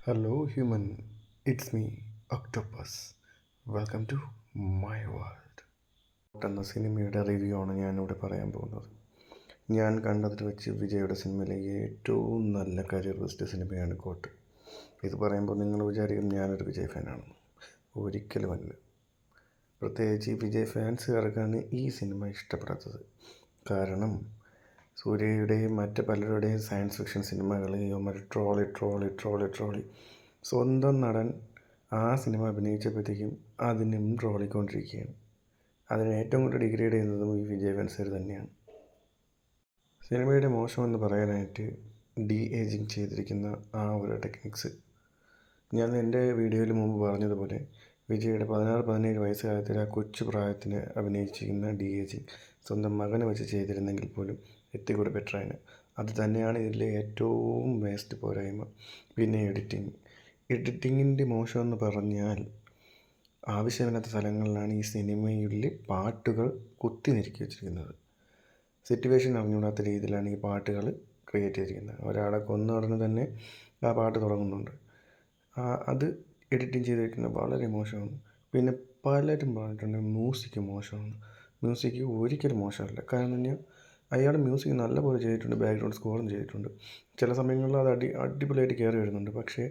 Hello, human. It's me, Octopus. Welcome to my world എന്ന സിനിമയുടെ review ആണ് ഞാനിവിടെ പറയാൻ പോകുന്നത്. ഞാൻ കണ്ടതിൽ വെച്ച് വിജയുടെ സിനിമയിലെ ഏറ്റവും നല്ല കരിയർ ബെസ്റ്റ് സിനിമയാണ് കോട്ട്. ഇത് പറയുമ്പോൾ നിങ്ങൾ വിചാരിക്കും ഞാനൊരു വിജയ് ഫാനാണെന്ന്. ഒരിക്കലുമല്ല. പ്രത്യേകിച്ച് ഈ വിജയ് ഫാൻസുകാർക്കാണ് ഈ സിനിമ ഇഷ്ടപ്പെടാത്തത്. കാരണം സൂര്യയുടെയും മറ്റ് പലരുടെയും സയൻസ് ഫിക്ഷൻ സിനിമകൾ ഇവന്മാർ ട്രോളി സ്വന്തം നടൻ ആ സിനിമ അഭിനയിച്ചപ്പോഴത്തേക്കും അതിനും ട്രോളിക്കൊണ്ടിരിക്കുകയാണ്. അതിന് ഏറ്റവും കൂടുതൽ ഡിഗ്രേഡ് ചെയ്യുന്നതും ഈ വിജയ് ഫാൻസുകാർ തന്നെയാണ്. സിനിമയുടെ മോശമെന്ന് പറയാനായിട്ട് ഏജിങ് ചെയ്തിരിക്കുന്ന ആ ഒരു ടെക്നിക്സ്. ഞാൻ എൻ്റെ വീഡിയോയിൽ മുമ്പ് പറഞ്ഞതുപോലെ വിജയുടെ 16-17 വയസ്സുകാലത്തിൽ ആ കൊച്ചു പ്രായത്തിന് അഭിനയിച്ചിരിക്കുന്ന ഏജിങ് സ്വന്തം മകനെ വെച്ച് ചെയ്തിരുന്നെങ്കിൽ പോലും എത്തിക്കൂടെ ബെറ്ററാണ്. അത് തന്നെയാണ് ഇതിലെ ഏറ്റവും വേസ്റ്റ് പോരായ്മ. പിന്നെ എഡിറ്റിങ്ങിൻ്റെ മോശമെന്ന് പറഞ്ഞാൽ ആവശ്യമില്ലാത്ത സ്ഥലങ്ങളിലാണ് ഈ സിനിമയിൽ പാട്ടുകൾ കുത്തി നിരക്കി വെച്ചിരിക്കുന്നത്. സിറ്റുവേഷൻ അറിഞ്ഞുകൂടാത്ത രീതിയിലാണ് ഈ പാട്ടുകൾ ക്രിയേറ്റ് ചെയ്തിരിക്കുന്നത്. ഒരാളെ കൊന്ന ഉടനെ തന്നെ ആ പാട്ട് തുടങ്ങുന്നുണ്ട്. അത് എഡിറ്റിംഗ് ചെയ്തിരിക്കുന്നത് വളരെ മോശമാണ്. പിന്നെ പലരും പറഞ്ഞിട്ടുണ്ട് മ്യൂസിക് മോശമാണ്. മ്യൂസിക് ഒരിക്കലും മോശമല്ല. കാരണം പറഞ്ഞാൽ അയാൾ മ്യൂസിക് നല്ലപോലെ ചെയ്തിട്ടുണ്ട്, ബാക്ക്ഗ്രൗണ്ട് സ്കോറും ചെയ്തിട്ടുണ്ട്. ചില സമയങ്ങളിൽ അത് അടിപൊളിയായിട്ട് കയറി വരുന്നുണ്ട്. പക്ഷേ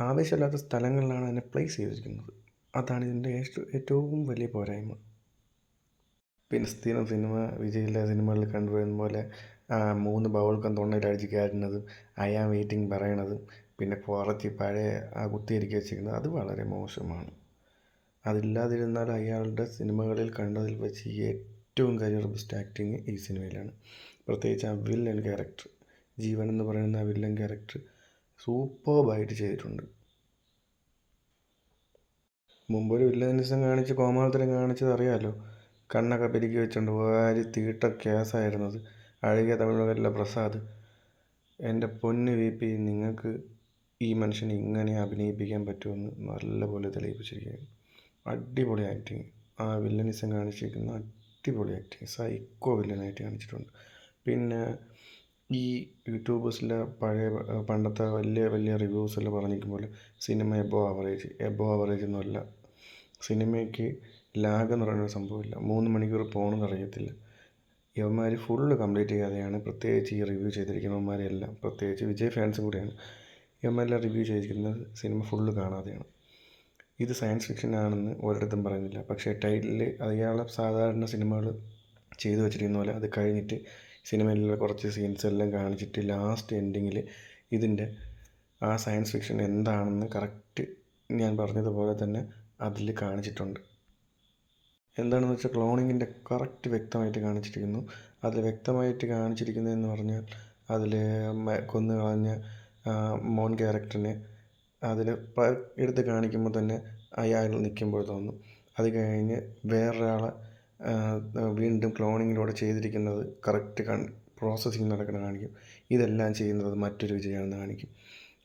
ആവശ്യമില്ലാത്ത സ്ഥലങ്ങളിലാണ് അതിനെ പ്ലേസ് ചെയ്തിരിക്കുന്നത്. അതാണ് ഇതിൻ്റെ ഏറ്റവും വലിയ പോരായ്മ. പിന്നെ സ്ഥിരം വിജയിലെ സിനിമകളിൽ കണ്ടുവരുന്ന പോലെ 3 ബൗൾക്കം തൊണ്ടയിലടിച്ച് കയറ്റുന്നതും അയാൾ വെയിറ്റിംഗ് പറയണതും പിന്നെ കുറച്ച് പഴയ കുത്തിയിരിക്കി വെച്ചിരിക്കുന്നത് അത് വളരെ മോശമാണ്. അതില്ലാതിരുന്നാൽ അയാളുടെ സിനിമകളിൽ കണ്ടതിൽ വെച്ച് ഏറ്റവും കരിയർ ബെസ്റ്റ് ആക്ടിങ് ഈ സിനിമയിലാണ്. പ്രത്യേകിച്ച് ആ വില്ലൻ ക്യാരക്ടർ, ജീവൻ എന്ന് പറയുന്ന ആ വില്ലൻ ക്യാരക്ടർ സൂപ്പർബായിട്ട് ചെയ്തിട്ടുണ്ട്. മുമ്പൊരു വില്ലനിസം കാണിച്ച് കോമാളിത്തരം കാണിച്ചത് അറിയാമല്ലോ. കണ്ണൊക്കെ പെരുക്കി വെച്ചുകൊണ്ട് വാരി തീട്ട കേസായിരുന്നത്. അഴകിയ തമിഴല്ല പ്രസാദ്. എൻ്റെ പൊന്ന് VP, നിങ്ങൾക്ക് ഈ മനുഷ്യനെ ഇങ്ങനെ അഭിനയിപ്പിക്കാൻ പറ്റുമെന്ന് നല്ലപോലെ തെളിയിപ്പിച്ചിരിക്കുകയാണ്. അടിപൊളി ആക്ടിങ്. ആ വില്ലനിസം കാണിച്ചിരിക്കുന്ന അടിപൊളി ആക്ടിങ്, സൈക്കോ വില്ലനായിട്ട് കാണിച്ചിട്ടുണ്ട്. പിന്നെ ഈ യൂട്യൂബേഴ്സിലെ പണ്ടത്തെ വലിയ റിവ്യൂസെല്ലാം പറഞ്ഞിരിക്കും പോലെ സിനിമ എബോ ആവറേജ് ഒന്നുമല്ല. സിനിമയ്ക്ക് ലാഗ് എന്ന് പറയുന്നൊരു സംഭവമില്ല. 3 മണിക്കൂർ പോകണമെന്ന് അറിയത്തില്ല. ഇവന്മാർ ഫുള്ള് കംപ്ലീറ്റ് ചെയ്യാതെയാണ് പ്രത്യേകിച്ച് ഈ റിവ്യൂ ചെയ്തിരിക്കുന്നവന്മാരെല്ലാം, പ്രത്യേകിച്ച് വിജയ് ഫാൻസും കൂടിയാണ് ഇവന്മാരെല്ലാം റിവ്യൂ ചെയ്തിരിക്കുന്നത്. സിനിമ ഫുള്ള് കാണാതെയാണ്. ഇത് സയൻസ് ഫിക്ഷൻ ആണെന്ന് ഒരിടത്തും പറയുന്നില്ല. പക്ഷേ ടൈറ്റിൽ അയാളെ സാധാരണ സിനിമകൾ ചെയ്തു വെച്ചിരിക്കുന്ന പോലെ അത് കഴിഞ്ഞിട്ട് സിനിമയിലുള്ള കുറച്ച് സീൻസ് എല്ലാം കാണിച്ചിട്ട് ലാസ്റ്റ് എൻഡിങ്ങിൽ ഇതിൻ്റെ ആ സയൻസ് ഫിക്ഷൻ എന്താണെന്ന് കറക്റ്റ് ഞാൻ പറഞ്ഞതുപോലെ തന്നെ അതിൽ കാണിച്ചിട്ടുണ്ട്. എന്താണെന്ന് വെച്ചാൽ ക്ലോണിങ്ങിൻ്റെ കറക്റ്റ് വ്യക്തമായിട്ട് കാണിച്ചിരിക്കുന്നു. അതിൽ വ്യക്തമായിട്ട് കാണിച്ചിരിക്കുന്നതെന്ന് പറഞ്ഞാൽ അതിൽ കൊന്നു കളഞ്ഞ മോൻ ക്യാരക്ടറിനെ അതിൽ എടുത്ത് കാണിക്കുമ്പോൾ തന്നെ അയാൾ നിൽക്കുമ്പോൾ തോന്നും. അത് കഴിഞ്ഞ് വേറൊരാളെ വീണ്ടും ക്ലോണിങ്ങിലൂടെ ചെയ്തിരിക്കുന്നത് കറക്റ്റ് പ്രോസസ്സിങ് നടക്കുന്ന കാണിക്കും. ഇതെല്ലാം ചെയ്യുന്നത് മറ്റൊരു വിജയമാണെന്ന് കാണിക്കും.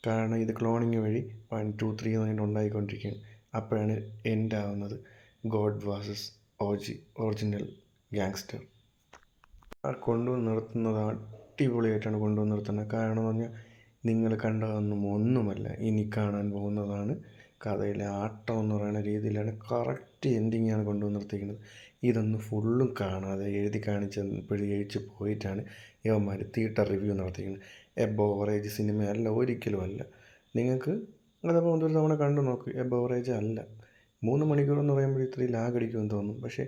കാരണം ഇത് ക്ലോണിങ് വഴി 1, 2, 3 എന്ന് പറഞ്ഞിട്ട് ഉണ്ടായിക്കൊണ്ടിരിക്കുകയാണ്. അപ്പോഴാണ് എൻഡ് ആവുന്നത് ഗോഡ് വേഴ്സസ് ഒറിജിനൽ ഗാങ്സ്റ്റർ. കൊണ്ടുവന്ന് നിർത്തുന്നത് അടിപൊളിയായിട്ടാണ് കൊണ്ടുവന്ന് നിർത്തുന്നത്. കാരണം എന്ന് പറഞ്ഞാൽ നിങ്ങൾ കണ്ടതൊന്നും ഒന്നുമല്ല, ഇനി കാണാൻ പോകുന്നതാണ് കഥയിലെ ആട്ടം എന്ന് പറയുന്ന രീതിയിലാണ് കറക്റ്റ് എൻഡിങ്ങാണ് കൊണ്ടുവന്ന് നിർത്തിയിരിക്കുന്നത്. ഇതൊന്നും ഫുള്ളും കാണാതെ എഴുതി കാണിച്ചപ്പോഴും എഴിച്ച് പോയിട്ടാണ് ഇവന്മാർ തിയേറ്റർ റിവ്യൂ നടത്തിയിരിക്കുന്നത്. എബോ ആവറേജ് സിനിമയല്ല, ഒരിക്കലും അല്ല. നിങ്ങൾക്ക് അതപ്പോൾ ഒരു തവണ കണ്ടു നോക്ക്. എബോ ആവറേജ് അല്ല. 3 മണിക്കൂർ എന്ന് പറയുമ്പോൾ ഇത്രയും ലാഗ് അടിക്കുമെന്ന് തോന്നും. പക്ഷേ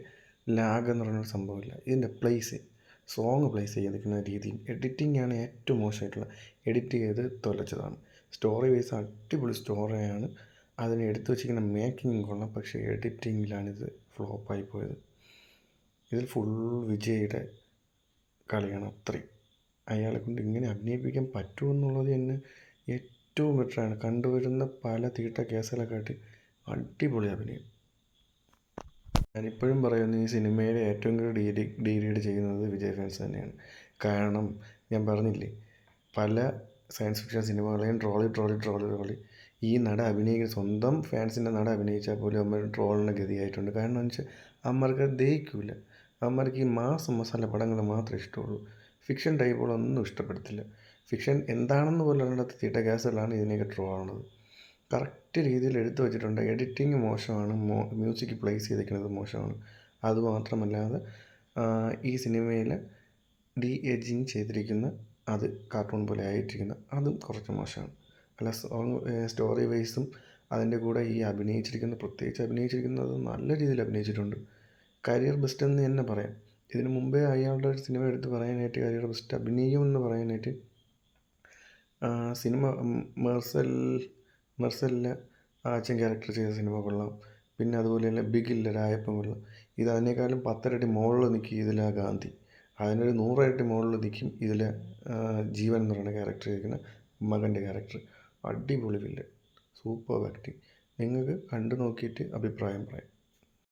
ലാഗ് എന്ന് പറയുന്നൊരു സംഭവമില്ല. ഇതിൻ്റെ സോങ് പ്ലേസ് ചെയ്തിരിക്കുന്ന രീതിയും എഡിറ്റിംഗാണ് ഏറ്റവും മോശമായിട്ടുള്ള. എഡിറ്റ് ചെയ്ത് തൊലച്ചതാണ്. സ്റ്റോറി വൈസ് അടിപൊളി സ്റ്റോറിയാണ്. അതിന് എടുത്തു വച്ചിരിക്കുന്ന മേക്കിങ് കൊള്ളാം. പക്ഷേ എഡിറ്റിങ്ങിലാണിത് ഫ്ലോപ്പായി പോയത്. ഇതിൽ ഫുൾ വിജയുടെ കളിയാണ്. അത്രയും അയാളെ കൊണ്ട് ഇങ്ങനെ അഭിനയിപ്പിക്കാൻ പറ്റുമെന്നുള്ളത് തന്നെ ഏറ്റവും ബെറ്ററാണ്. കണ്ടുവരുന്ന പല തീട്ട കേസുകളെക്കാട്ടി അടിപൊളി അഭിനയം. ഞാനിപ്പോഴും പറയുന്നു, ഈ സിനിമയുടെ ഏറ്റവും കൂടുതൽ ഡീഗ്രേഡ് ചെയ്യുന്നത് വിജയ് ഫാൻസ് തന്നെയാണ്. കാരണം ഞാൻ പറഞ്ഞില്ലേ, പല സയൻസ് ഫിക്ഷൻ സിനിമകളെയും ട്രോളി ഈ സ്വന്തം ഫാൻസിൻ്റെ അഭിനയിച്ചാൽ പോലും അമ്മ ട്രോളിൻ്റെ ഗതിയായിട്ടുണ്ട്. കാരണം എന്ന് വെച്ചാൽ അമ്മർക്ക് അത് ദഹിക്കില്ല. അമ്മർക്ക് ഈ മസാല പടങ്ങൾ മാത്രമേ ഇഷ്ടമുള്ളൂ. ഫിക്ഷൻ ടൈപ്പുകളൊന്നും ഇഷ്ടപ്പെടത്തില്ല. ഫിക്ഷൻ എന്താണെന്ന് പോലും അറിയാത്ത തീട്ട കേസുകളാണ് ഇതിനെയൊക്കെ ട്രോളുന്നത്. കറക്റ്റ് രീതിയിൽ എടുത്തു വച്ചിട്ടുണ്ട്. എഡിറ്റിംഗ് മോശമാണ്, മ്യൂസിക് പ്ലേസ് ചെയ്തിരിക്കുന്നത് മോശമാണ്. അതുമാത്രമല്ലാതെ ഈ സിനിമയിൽ ഡി ഏജിങ് ചെയ്തിരിക്കുന്ന അത് കാർട്ടൂൺ പോലെ ആയിട്ടിരിക്കുന്ന അതും കുറച്ച് മോശമാണ്. അല്ല, സ്റ്റോറി വൈസും അതിൻ്റെ കൂടെ ഈ പ്രത്യേകിച്ച് അഭിനയിച്ചിരിക്കുന്നത് നല്ല രീതിയിൽ അഭിനയിച്ചിട്ടുണ്ട്. കരിയർ ബെസ്റ്റ് എന്ന് തന്നെ പറയാം. ഇതിനു മുമ്പേ അയാളുടെ ഒരു സിനിമ എടുത്ത് പറയാനായിട്ട് കരിയർ ബെസ്റ്റ് അഭിനയം എന്ന് പറയാനായിട്ട് സിനിമ മെർസലിലെ അച്ഛൻ ക്യാരക്ടർ ചെയ്ത സിനിമ കൊള്ളാം. പിന്നെ അതുപോലെ തന്നെ ബിഗിലെ രായപ്പൻ കൊള്ളാം. ഇത് അതിനേക്കാളും 10 ഇരട്ടി മുകളിൽ നിൽക്കും ഇതിലെ ഗാന്ധി. അതിനൊരു 100 ഇരട്ടി മുകളിൽ നിൽക്കും ഇതിലെ ജീവൻ എന്ന് പറയുന്ന ക്യാരക്ടർ ചെയ്തിരിക്കുന്ന മകൻ്റെ ക്യാരക്ടർ. അടിപൊളി വില്ലൻ, സൂപ്പർ ആക്ടിങ്. നിങ്ങൾക്ക് കണ്ടു നോക്കിയിട്ട് അഭിപ്രായം പറയാം.